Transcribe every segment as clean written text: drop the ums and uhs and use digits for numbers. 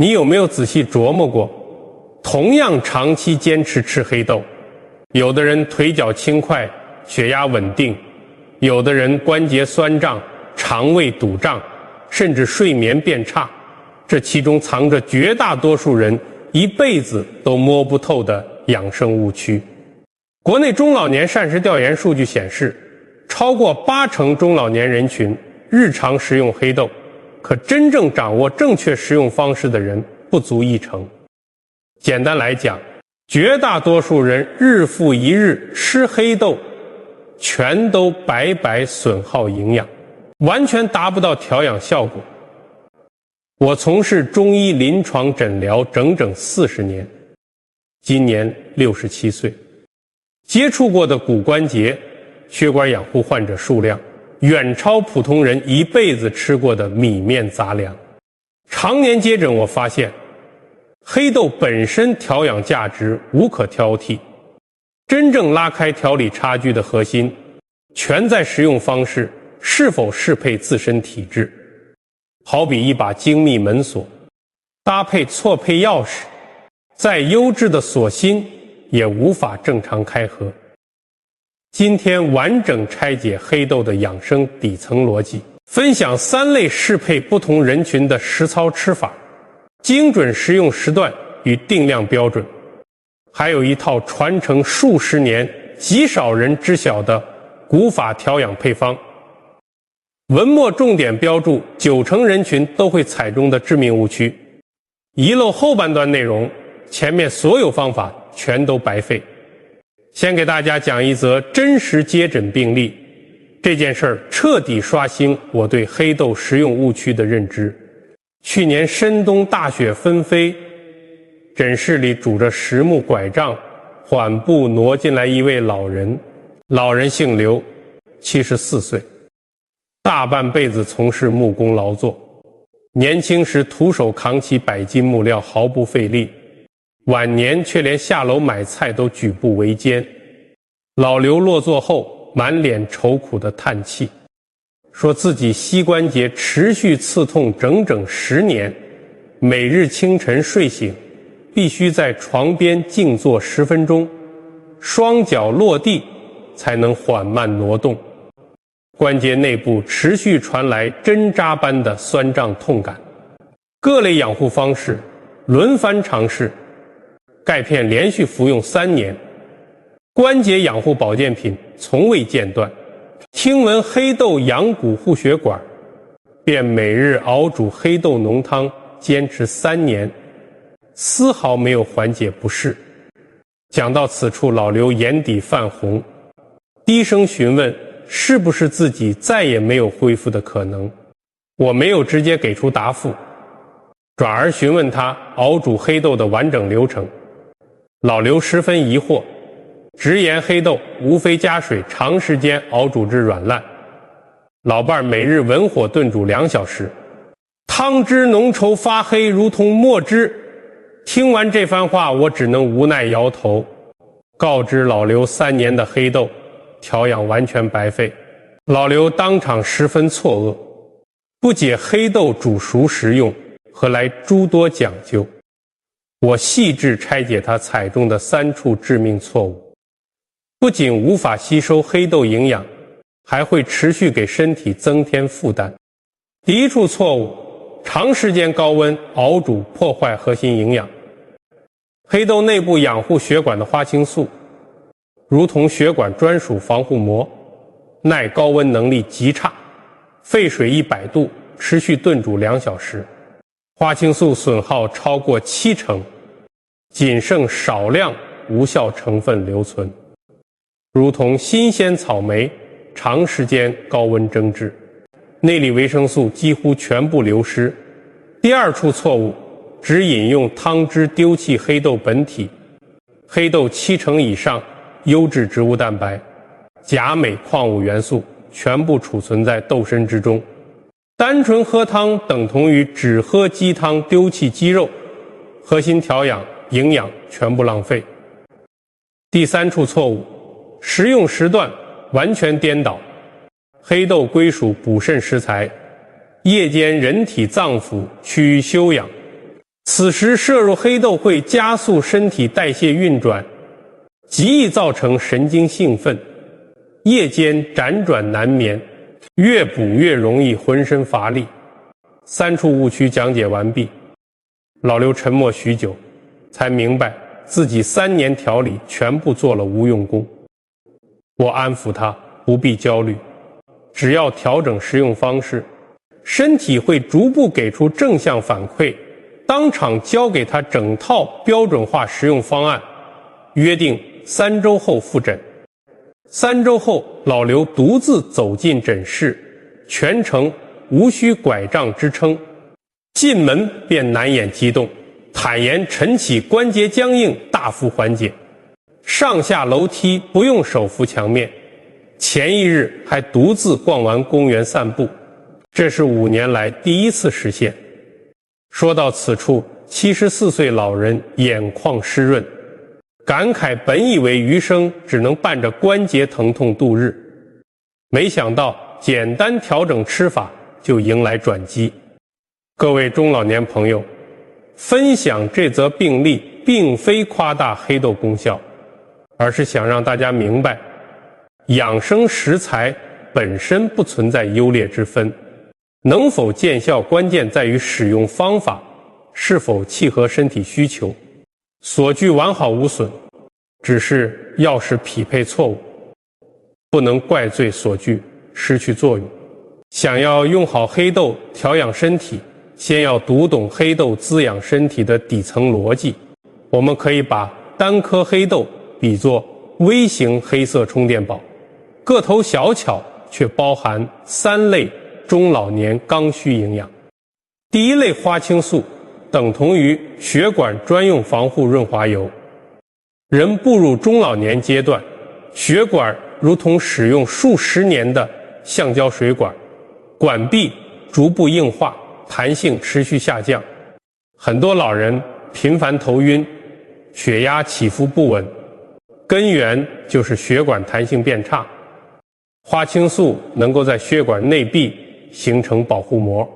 你有没有仔细琢磨过，同样长期坚持吃黑豆，有的人腿脚轻快，血压稳定，有的人关节酸胀，肠胃堵胀，甚至睡眠变差，这其中藏着绝大多数人一辈子都摸不透的养生误区。国内中老年膳食调研数据显示，超过80%中老年人群日常食用黑豆，可真正掌握正确食用方式的人不足1成。简单来讲，绝大多数人日复一日吃黑豆，全都白白损耗营养，完全达不到调养效果。我从事中医临床诊疗整整40年，今年67岁，接触过的骨关节、血管养护患者数量远超普通人一辈子吃过的米面杂粮。常年接诊，我发现黑豆本身调养价值无可挑剔，真正拉开调理差距的核心全在食用方式是否适配自身体质。好比一把精密门锁，搭配错配钥匙，再优质的锁芯也无法正常开合。今天完整拆解黑豆的养生底层逻辑，分享3类适配不同人群的实操吃法，精准食用时段与定量标准，还有一套传承数十年极少人知晓的古法调养配方。文末重点标注90%人群都会踩中的致命误区，遗漏后半段内容，前面所有方法全都白费。先给大家讲一则真实接诊病例，这件事儿彻底刷新我对黑豆食用误区的认知。去年深冬大雪纷飞，诊室里拄着实木拐杖缓步挪进来一位老人，老人姓刘，74岁，大半辈子从事木工劳作，年轻时徒手扛起100斤木料毫不费力，晚年却连下楼买菜都举步维艰。老刘落座后满脸愁苦地叹气，说自己膝关节持续刺痛整整10年，每日清晨睡醒必须在床边静坐10分钟，双脚落地才能缓慢挪动，关节内部持续传来针扎般的酸胀痛感。各类养护方式轮番尝试，钙片连续服用3年，关节养护保健品从未间断。听闻黑豆养骨护血管，便每日熬煮黑豆浓汤，坚持3年，丝毫没有缓解不适。讲到此处，老刘眼底泛红，低声询问是不是自己再也没有恢复的可能。我没有直接给出答复，转而询问他熬煮黑豆的完整流程。老刘十分疑惑，直言黑豆无非加水长时间熬煮至软烂，老伴每日文火炖煮2小时，汤汁浓稠发黑，如同墨汁。听完这番话，我只能无奈摇头，告知老刘3年的黑豆调养完全白费。老刘当场十分错愕，不解黑豆煮熟食用何来诸多讲究。我细致拆解他踩中的3处致命错误，不仅无法吸收黑豆营养，还会持续给身体增添负担。第一处错误，长时间高温熬煮破坏核心营养。黑豆内部养护血管的花青素如同血管专属防护膜，耐高温能力极差，沸水100度持续炖煮2小时，花青素损耗超过70%，仅剩少量无效成分留存，如同新鲜草莓长时间高温蒸制，内里维生素几乎全部流失。第二处错误，只饮用汤汁丢弃黑豆本体。黑豆70%以上优质植物蛋白、钾镁矿物元素全部储存在豆参之中，单纯喝汤等同于只喝鸡汤丢弃鸡肉，核心调养营养全部浪费。第3处错误，食用时段完全颠倒。黑豆归属补肾食材，夜间人体脏腑趋于休养，此时摄入黑豆会加速身体代谢运转，极易造成神经兴奋，夜间辗转难眠，越补越容易浑身乏力。3处误区讲解完毕。老刘沉默许久，才明白自己3年调理全部做了无用功。我安抚他不必焦虑，只要调整食用方式，身体会逐步给出正向反馈，当场交给他整套标准化食用方案，约定3周后复诊。3周后，老刘独自走进诊室，全程无需拐杖支撑，进门便难掩激动，坦言晨起关节僵硬大幅缓解，上下楼梯不用手扶墙面，前一日还独自逛完公园散步，这是5年来第一次实现。说到此处，74岁老人眼眶湿润，感慨本以为余生只能伴着关节疼痛度日，没想到简单调整吃法就迎来转机。各位中老年朋友，分享这则病例并非夸大黑豆功效，而是想让大家明白，养生食材本身不存在优劣之分，能否见效关键在于使用方法是否契合身体需求。所具完好无损，只是药食匹配错误，不能怪罪所具失去作用。想要用好黑豆调养身体，先要读懂黑豆滋养身体的底层逻辑。我们可以把单颗黑豆比作微型黑色充电宝，个头小巧，却包含3类中老年刚需营养。第一类花青素等同于血管专用防护润滑油。人步入中老年阶段，血管如同使用数十年的橡胶水管，管壁逐步硬化，弹性持续下降。很多老人频繁头晕，血压起伏不稳，根源就是血管弹性变差。花青素能够在血管内壁形成保护膜，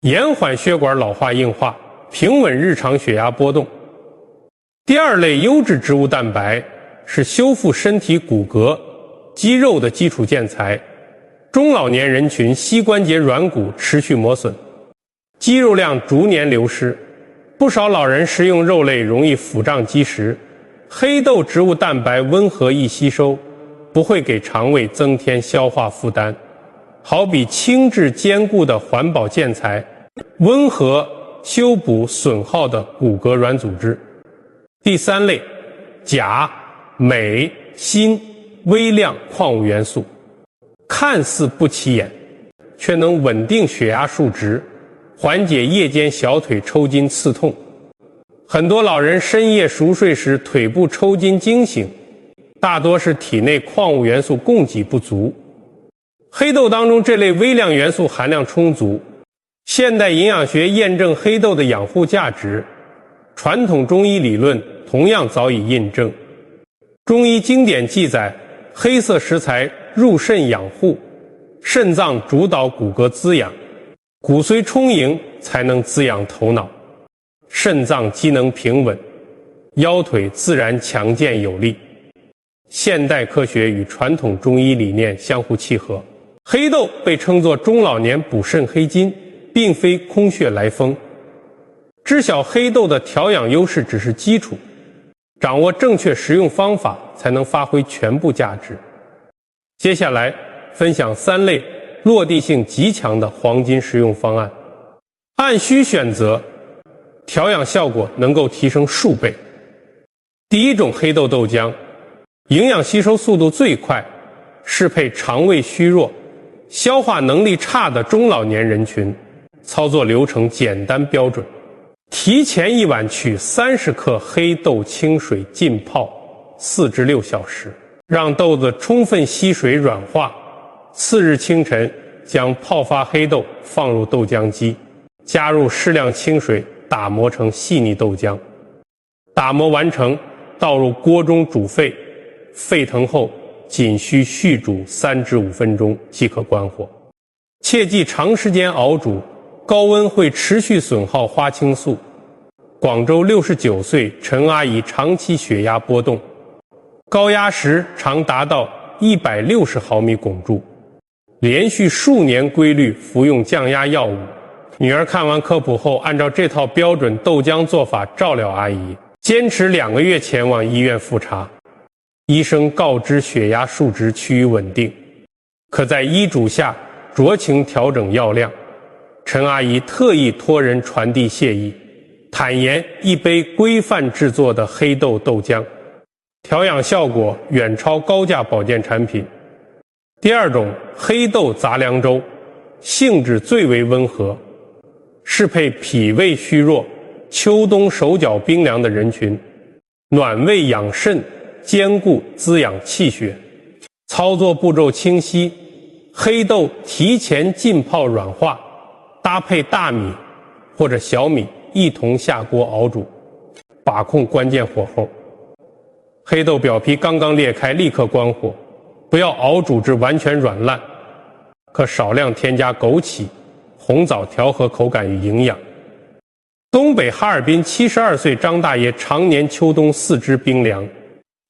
延缓血管老化硬化，平稳日常血压波动。第二类优质植物蛋白是修复身体骨骼、肌肉的基础建材。中老年人群膝关节软骨持续磨损，肌肉量逐年流失，不少老人食用肉类容易腹胀积食。黑豆植物蛋白温和易吸收，不会给肠胃增添消化负担，好比轻质坚固的环保建材，温和修补损耗的骨骼软组织。第3类，钾、镁、锌微量矿物元素，看似不起眼，却能稳定血压数值，缓解夜间小腿抽筋刺痛。很多老人深夜熟睡时腿部抽筋惊醒，大多是体内矿物元素供给不足。黑豆当中这类微量元素含量充足，现代营养学验证黑豆的养护价值，传统中医理论同样早已印证。中医经典记载，黑色食材入肾养护，肾脏主导骨骼滋养，骨髓充盈才能滋养头脑，肾脏机能平稳，腰腿自然强健有力。现代科学与传统中医理念相互契合，黑豆被称作中老年补肾黑金，并非空穴来风。知晓黑豆的调养优势只是基础，掌握正确食用方法才能发挥全部价值。接下来分享3类落地性极强的黄金食用方案，按需选择，调养效果能够提升数倍。第一种黑豆豆浆，营养吸收速度最快，适配肠胃虚弱、消化能力差的中老年人群。操作流程简单标准，提前1晚取30克黑豆清水浸泡4至6小时，让豆子充分吸水软化。次日清晨，将泡发黑豆放入豆浆机，加入适量清水打磨成细腻豆浆。打磨完成，倒入锅中煮沸，沸腾后仅需续煮3至5分钟即可关火。切忌长时间熬煮，高温会持续损耗花青素。广州69岁陈阿姨长期血压波动，高压时常达到160毫米汞柱，连续数年规律服用降压药物。女儿看完科普后，按照这套标准豆浆做法照料阿姨，坚持2个月前往医院复查。医生告知血压数值趋于稳定，可在医嘱下酌情调整药量。陈阿姨特意托人传递谢意，坦言一杯规范制作的黑豆豆浆，调养效果远超高价保健产品。第二种黑豆杂粮粥，性质最为温和，适配脾胃虚弱、秋冬手脚冰凉的人群，暖胃养肾，兼顾滋养气血。操作步骤清晰，黑豆提前浸泡软化，搭配大米或者小米一同下锅熬煮，把控关键火候。黑豆表皮刚刚裂开，立刻关火，不要熬煮至完全软烂，可少量添加枸杞、红枣调和口感与营养。东北哈尔滨72岁张大爷常年秋冬四肢冰凉，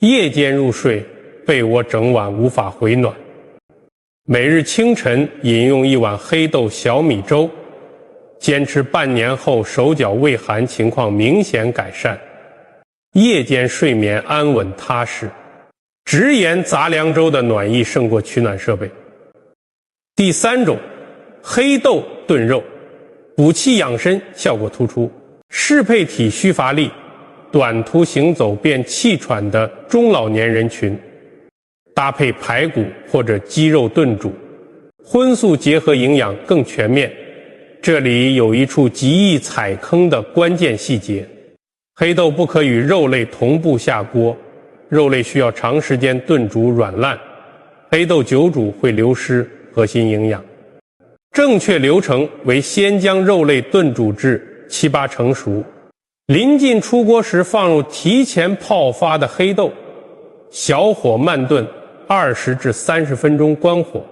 夜间入睡，被窝整晚无法回暖。每日清晨饮用1碗黑豆小米粥，坚持半年后手脚畏寒情况明显改善，夜间睡眠安稳踏实。直言杂粮粥的暖意胜过取暖设备。第三种黑豆炖肉，补气养身效果突出，适配体虚乏力、短途行走便气喘的中老年人群，搭配排骨或者鸡肉炖煮，荤素结合，营养更全面。这里有一处极易踩坑的关键细节，黑豆不可与肉类同步下锅，肉类需要长时间炖煮软烂，黑豆久煮会流失核心营养。正确流程为先将肉类炖煮至7、8成熟，临近出锅时放入提前泡发的黑豆，小火慢炖20至30分钟，关火。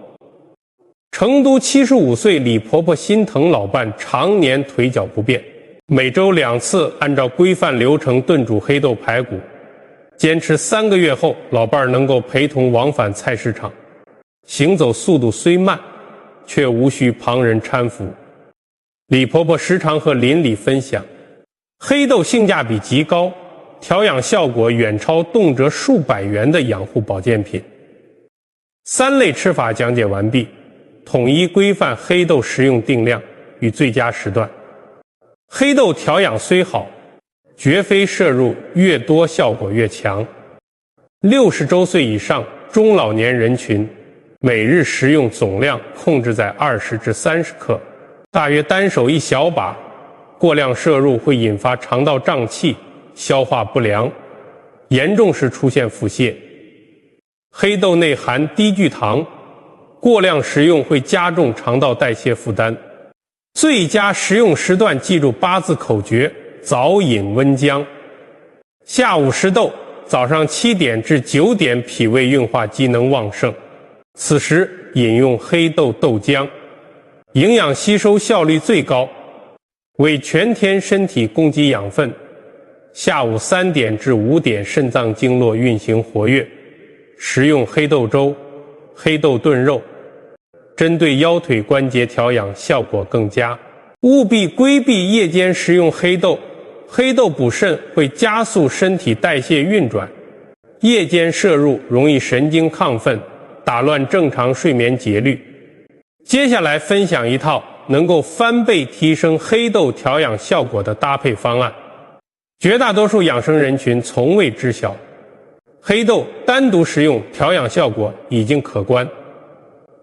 成都75岁李婆婆心疼老伴常年腿脚不便，每周2次按照规范流程炖煮黑豆排骨，坚持3个月后，老伴能够陪同往返菜市场，行走速度虽慢，却无需旁人搀扶。李婆婆时常和邻里分享，黑豆性价比极高，调养效果远超动辄数百元的养护保健品。3类吃法讲解完毕，统一规范黑豆食用定量与最佳时段。黑豆调养虽好，绝非摄入越多效果越强。60周岁以上中老年人群，每日食用总量控制在20至30克，大约单手1小把，过量摄入会引发肠道胀气、消化不良，严重时出现腹泻。黑豆内含低聚糖，过量食用会加重肠道代谢负担。最佳食用时段记住8字口诀：早饮温姜，下午食豆，早上7点至9点脾胃运化机能旺盛，此时饮用黑豆豆浆，营养吸收效率最高，为全天身体供给养分。下午3点至5点肾脏经络运行活跃，食用黑豆粥、黑豆炖肉，针对腰腿关节调养效果更佳。务必规避夜间食用黑豆，黑豆补肾会加速身体代谢运转，夜间摄入容易神经亢奋，打乱正常睡眠节律。接下来分享一套能够翻倍提升黑豆调养效果的搭配方案，绝大多数养生人群从未知晓。黑豆单独食用调养效果已经可观，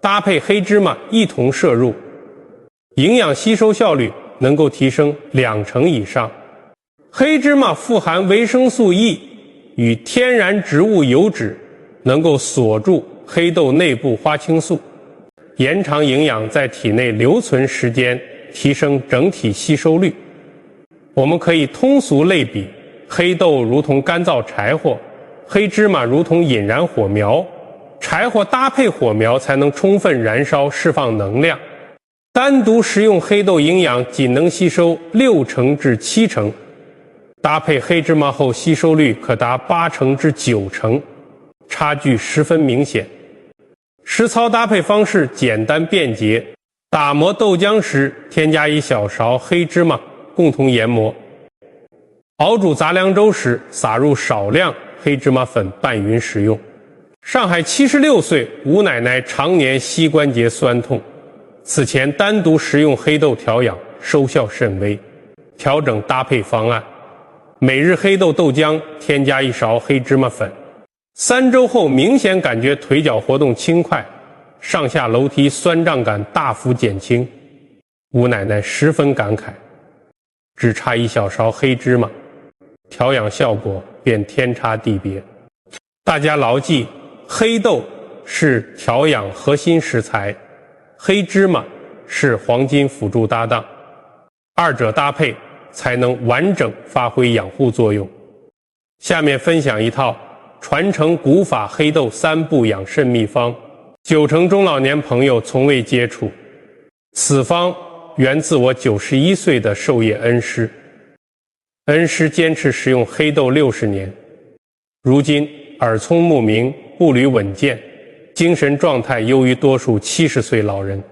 搭配黑芝麻一同摄入，营养吸收效率能够提升2成以上。黑芝麻富含维生素 E 与天然植物油脂，能够锁住黑豆内部花青素，延长营养在体内留存时间，提升整体吸收率。我们可以通俗类比，黑豆如同干燥柴火，黑芝麻如同引燃火苗，柴火搭配火苗才能充分燃烧释放能量。单独食用黑豆营养仅能吸收6成至7成，搭配黑芝麻后吸收率可达80%至90%，差距十分明显。实操搭配方式简单便捷，打磨豆浆时添加1小勺黑芝麻，共同研磨。熬煮杂粮粥时撒入少量黑芝麻粉拌匀食用。上海76岁吴奶奶常年膝关节酸痛，此前单独食用黑豆调养，收效甚微。调整搭配方案，每日黑豆豆浆添加1勺黑芝麻粉。3周后明显感觉腿脚活动轻快，上下楼梯酸胀感大幅减轻。吴奶奶十分感慨，只差1小勺黑芝麻，调养效果便天差地别。大家牢记，黑豆是调养核心食材，黑芝麻是黄金辅助搭档，二者搭配才能完整发挥养护作用。下面分享一套传承古法黑豆3步养肾秘方，90%中老年朋友从未接触。此方源自我91岁的授业恩师，恩师坚持食用黑豆60年，如今耳聪目明，步履稳健，精神状态优于多数70岁老人。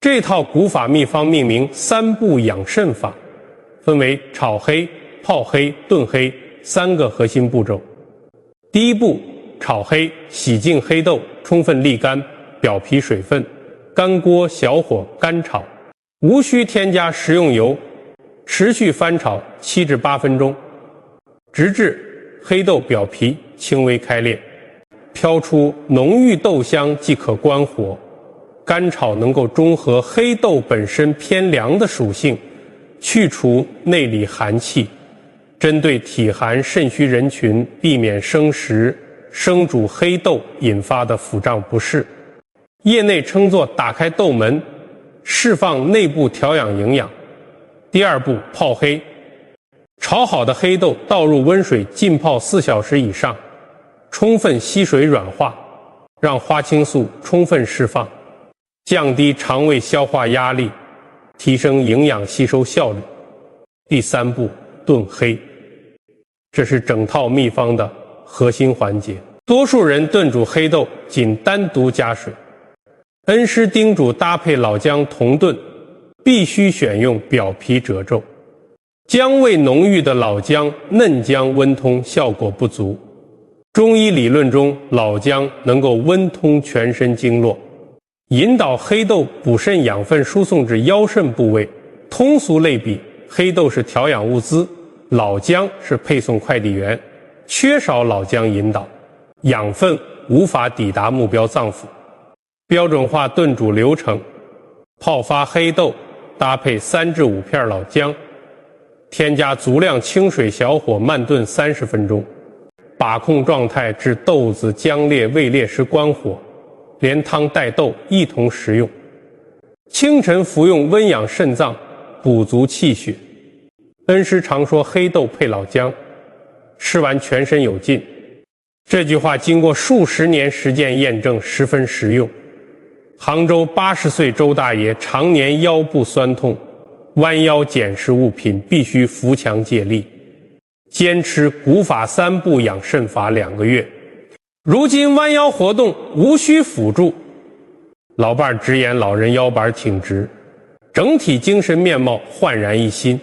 这套古法秘方命名3步养肾法，分为炒黑、泡黑、炖黑3个核心步骤。第一步，炒黑，洗净黑豆，充分沥干，表皮水分，干锅小火干炒，无需添加食用油，持续翻炒7至8分钟，直至黑豆表皮轻微开裂，飘出浓郁豆香即可关火。干炒能够中和黑豆本身偏凉的属性，去除内里寒气，针对体寒肾虚人群避免生食、生煮黑豆引发的腹胀不适。业内称作打开豆门，释放内部调养营养。第二步，泡黑，炒好的黑豆倒入温水浸泡4小时以上，充分吸水软化，让花青素充分释放，降低肠胃消化压力，提升营养吸收效率。第三步，炖黑，这是整套秘方的核心环节。多数人炖煮黑豆仅单独加水，恩师叮嘱搭配老姜同炖，必须选用表皮褶皱。姜味浓郁的老姜嫩姜温通效果不足。中医理论中，老姜能够温通全身经络，引导黑豆补肾养分输送至腰肾部位。通俗类比，黑豆是调养物资，老姜是配送快递员，缺少老姜引导，养分无法抵达目标脏腑。标准化炖煮流程：泡发黑豆，搭配3至5片老姜，添加足量清水，小火慢炖30分钟，把控状态至豆子姜裂未裂时关火，连汤带豆一同食用。清晨服用温养肾脏，补足气血。恩师常说黑豆配老姜，吃完全身有劲。这句话经过数十年实践验证，十分实用。杭州80岁周大爷常年腰部酸痛，弯腰捡拾物品必须扶墙借力，坚持古法3步养肾法2个月，如今弯腰活动无需辅助，老伴儿直言老人腰板挺直，整体精神面貌焕然一新。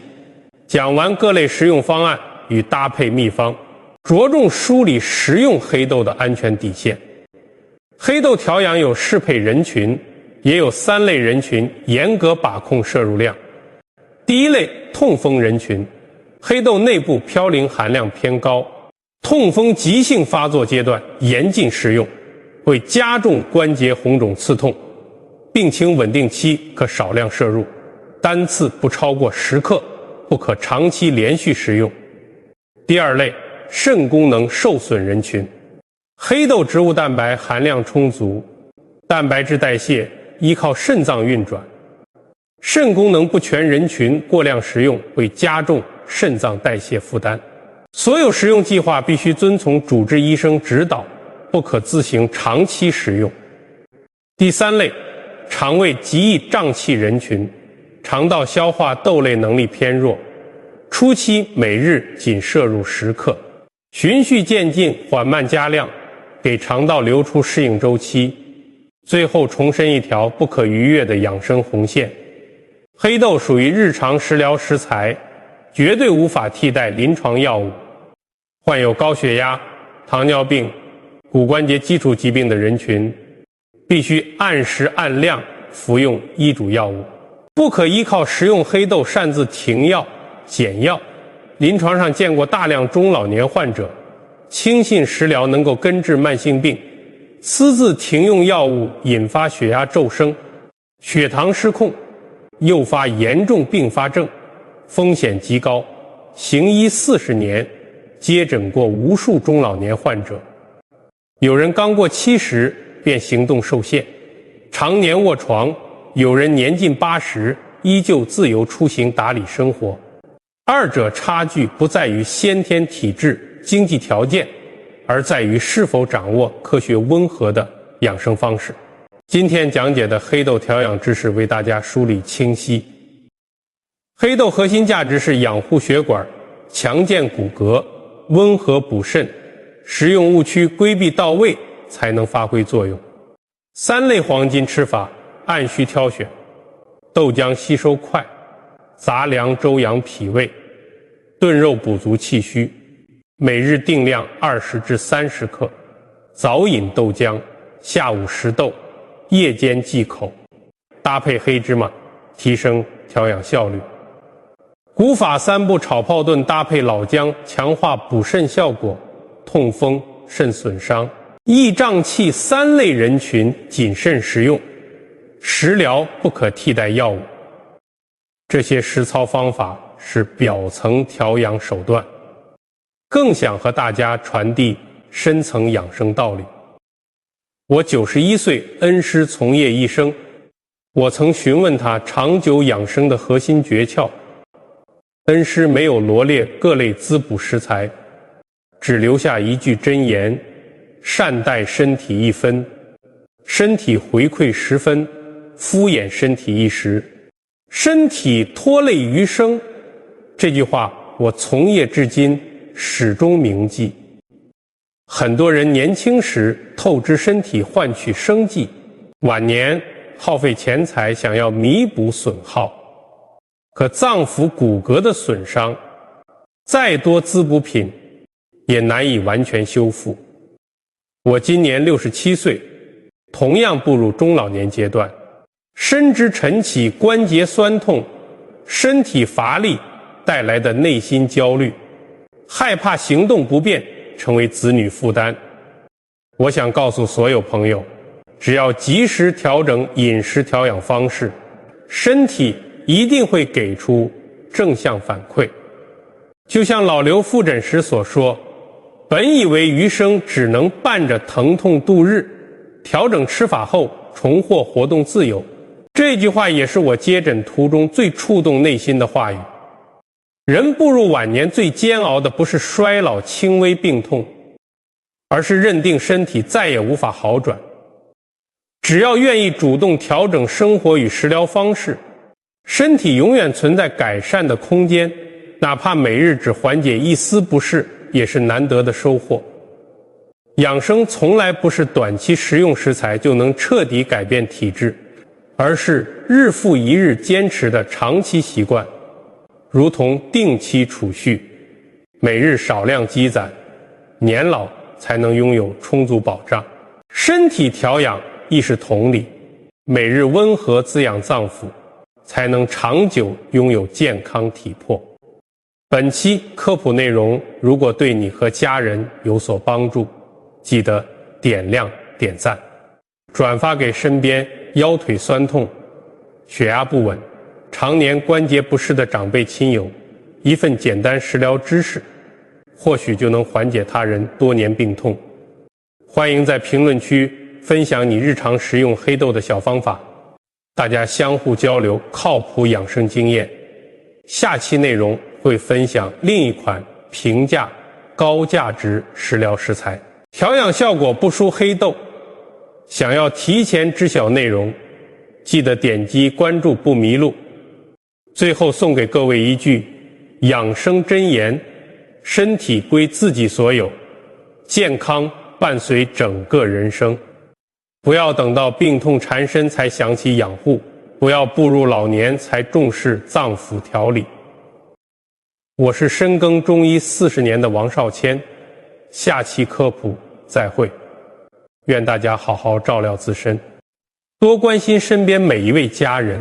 讲完各类食用方案与搭配秘方，着重梳理食用黑豆的安全底线。黑豆调养有适配人群，也有3类人群严格把控摄入量。第一类，痛风人群，黑豆内部嘌呤含量偏高，痛风急性发作阶段严禁食用，会加重关节红肿刺痛，病情稳定期可少量摄入，单次不超过10克，不可长期连续食用。第二类，肾功能受损人群，黑豆植物蛋白含量充足，蛋白质代谢依靠肾脏运转，肾功能不全人群过量食用会加重肾脏代谢负担。所有食用计划必须遵从主治医生指导，不可自行长期食用。第三类，肠胃极易胀气人群，肠道消化豆类能力偏弱，初期每日仅摄入10克，循序渐进，缓慢加量，给肠道留出适应周期，最后重申一条不可逾越的养生红线：黑豆属于日常食疗食材，绝对无法替代临床药物。患有高血压、糖尿病、骨关节基础疾病的人群，必须按时按量服用医嘱药物，不可依靠食用黑豆擅自停药、减药。临床上见过大量中老年患者轻信食疗能够根治慢性病，私自停用药物，引发血压骤升、血糖失控，诱发严重并发症，风险极高。行医40年，接诊过无数中老年患者，有人刚过70便行动受限，常年卧床，有人年近80依旧自由出行打理生活。二者差距不在于先天体质、经济条件，而在于是否掌握科学温和的养生方式。今天讲解的黑豆调养知识为大家梳理清晰。黑豆核心价值是养护血管、强健骨骼、温和补肾，食用误区规避到位才能发挥作用。3类黄金吃法按需挑选：豆浆吸收快，杂粮周养脾胃，炖肉补足气虚，每日定量20至30克，早饮豆浆，下午食豆，夜间忌口，搭配黑芝麻，提升调养效率。古法3步炒泡炖搭配老姜，强化补肾效果，痛风、肾损伤、易胀气3类人群谨慎食用，食疗不可替代药物。这些实操方法是表层调养手段，更想和大家传递深层养生道理。我91岁恩师从业一生，我曾询问他长久养生的核心诀窍，恩师没有罗列各类滋补食材，只留下一句箴言：善待身体1分，身体回馈10分，敷衍身体1时，身体拖累余生。这句话我从业至今始终铭记。很多人年轻时透支身体换取生计，晚年耗费钱财想要弥补损耗，可脏腑骨骼的损伤，再多滋补品也难以完全修复。我今年67岁，同样步入中老年阶段，深知晨起关节酸痛、身体乏力带来的内心焦虑，害怕行动不便成为子女负担。我想告诉所有朋友，只要及时调整饮食调养方式，身体一定会给出正向反馈。就像老刘复诊时所说，本以为余生只能伴着疼痛度日，调整吃法后重获活动自由。这句话也是我接诊途中最触动内心的话语。人步入晚年最煎熬的不是衰老轻微病痛，而是认定身体再也无法好转。只要愿意主动调整生活与食疗方式，身体永远存在改善的空间，哪怕每日只缓解一丝不适，也是难得的收获。养生从来不是短期食用食材就能彻底改变体质，而是日复一日坚持的长期习惯，如同定期储蓄，每日少量积攒，年老才能拥有充足保障。身体调养亦是同理，每日温和滋养脏腑，才能长久拥有健康体魄。本期科普内容如果对你和家人有所帮助，记得点亮点赞，转发给身边腰腿酸痛、血压不稳、常年关节不适的长辈亲友，一份简单食疗知识，或许就能缓解他人多年病痛。欢迎在评论区分享你日常食用黑豆的小方法，大家相互交流靠谱养生经验。下期内容会分享另一款平价高价值食疗食材，调养效果不输黑豆。想要提前知晓内容，记得点击关注不迷路。最后送给各位一句养生箴言：身体归自己所有，健康伴随整个人生。不要等到病痛缠身才想起养护，不要步入老年才重视脏腑调理。我是深耕中医40年的王少谦，下期科普再会。愿大家好好照料自身，多关心身边每一位家人。